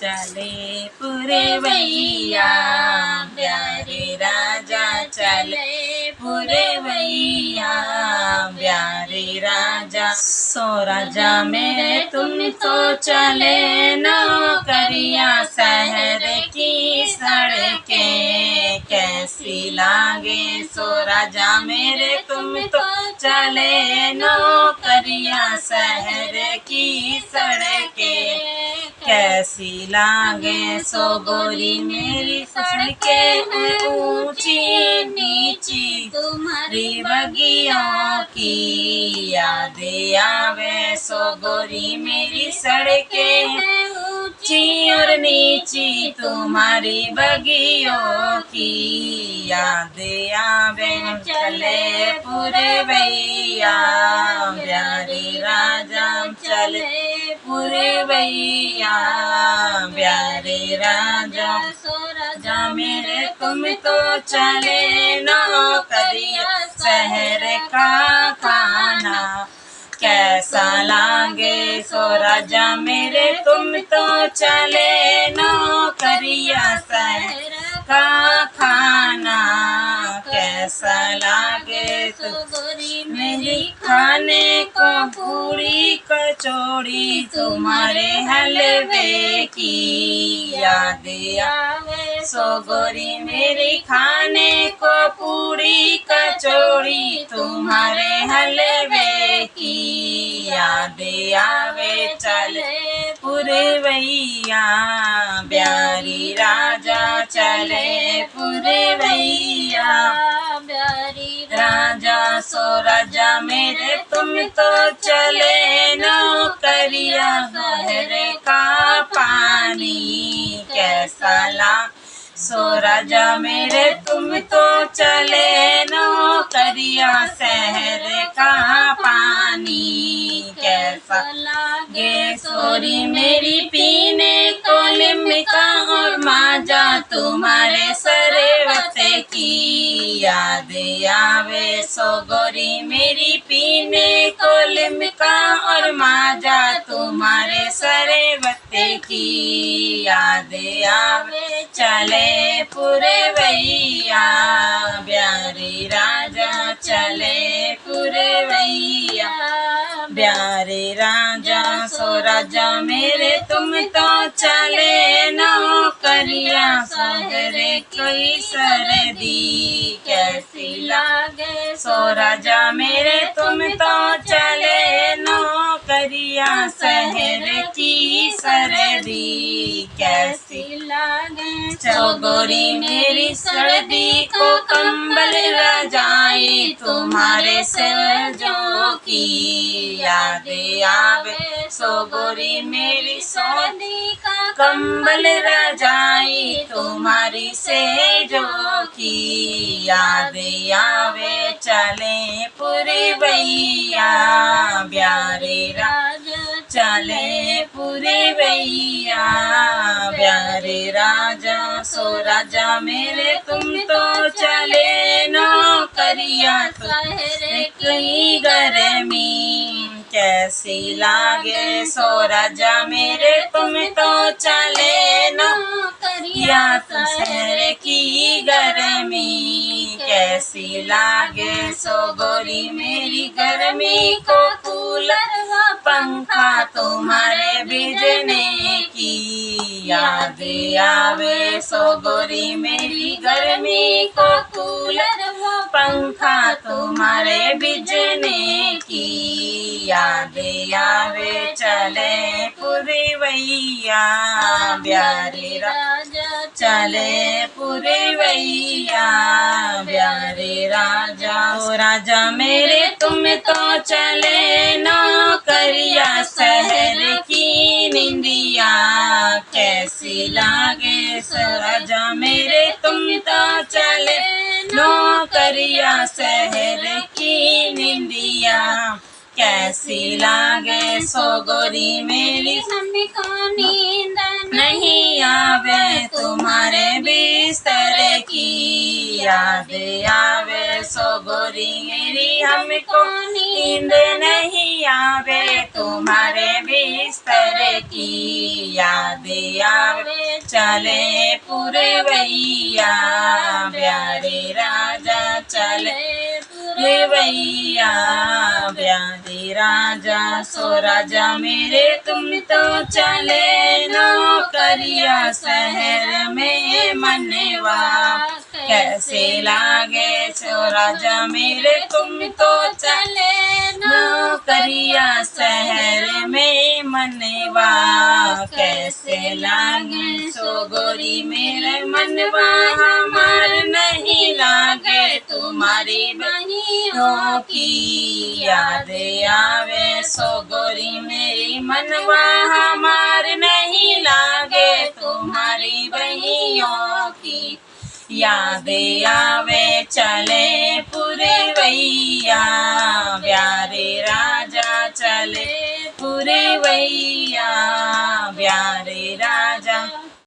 चले पुरवैया, प्यारे राजा चले पुरवैया, प्यारे राजा। सो राजा मेरे तुम तो चले नौकरिया, शहर की सड़कें कैसी लागे। सो राजा मेरे तुम तो चले नौकरिया, शहर की सड़कें कैसी लागे। सो गोरी मेरी सड़कें ऊंची नीची, तुम्हारी बगियों की याद आवे। सो गोरी मेरी सड़कें ऊंची और नीची, तुम्हारी बगियों की याद आवे। चले पुरवैया, प्यारे राजा चले पुरवैया, प्यारे राजा। सो राजा मेरे तुम तो चले नौकरिया, शहर का खाना कैसा लागे। सो राजा मेरे तुम तो चले नौकरिया, शहर का खाना कैसा लागे। सो गोरी मेरी खाने को पूरी कचौड़ी, तुम्हारे हलवे की याद आवे। सो गोरी मेरी खाने को पूरी कचौड़ी, तुम्हारे हलवे की याद आवे। चले पुरवैया, प्यारी राजा चले पुरवैया, प्यारी राजा। सो राजा मेरे तुम तो चले नौकरिया, शहर का पानी कैसा ला। सो राजा मेरे तुम तो चले नौकरिया, शहर का पानी कैसा लागे। सोरी मेरी पीने को लिम्का और माजा, तुम्हारे सरवते की याद आवे। सो गोरी मेरी पीने को लिम्का और माजा, तुम्हारे सरवते की याद आवे। चले पुरवैया, प्यारे राजा चले पुरवैया, प्यारे राजा। सो राजा मेरे तुम तो चले नौकरिया, शहर कोई सर्दी कैसी लागे। सो राजा मेरे तुम तो चले नौकरिया, शहर की सर्दी कैसी लागे। सो गोरी मेरी सर्दी को कंबल रजाई, तुम्हारे सजों की याद आवे। सो गोरी मेरी सर्दी का कंबल रजाई, तुम्हारी सेजों की याद आवे। चले पुरवैया, प्यारे राजा चले पुरवैया, प्यारे राजा। सो राजा मेरे तुम तो चले नौकरिया, शहर की गर्मी कैसी लागे। सो राजा मेरे तुम तो चले नौकरिया, शहर की गर्मी कैसी लागे। सो गोरी मेरी गर्मी को कूलर व पंखा, तुम्हारे बिजने की याद आवे। सो गोरी मेरी गर्मी को कूलर व पंखा, तुम्हारे बिजने की याद आवे। चले पुरवैया, प्यारे राजा चले पुरवैया, प्यारे राजा। ओ राजा मेरे तुम तो चले नौकरिया, शहर की निंदिया कैसी लागे। सो राजा मेरे तुम तो चले नौकरिया, शहर की निंदिया कैसी लागे। सो गोरी मेरी हमको नींद नहीं आवे, तुम्हारे बिस्तर की याद आवे। सो गोरी मेरी हमको नींद नहीं आवे, तुम्हारे बिस्तर की याद आवे। चले पुरवैया, प्यारे राजा चले पुरवैया, प्यारे राजा सो राजा मेरे तुम तो चले नौकरिया, शहर में मनवा कैसे लागे सो राजा मेरे तुम तो चले नौकरिया, शहर में मनवा कैसे लागे सो गोरी मेरे मनवा हमार नहीं लागे, तुम्हारी बहिनों की याद आवे सो गोरी मेरी मनवा हमार नहीं लागे, तुम्हारी बहिनों की याद आवे, चले पुरवैया, प्यारे राजा चले पुरवैया,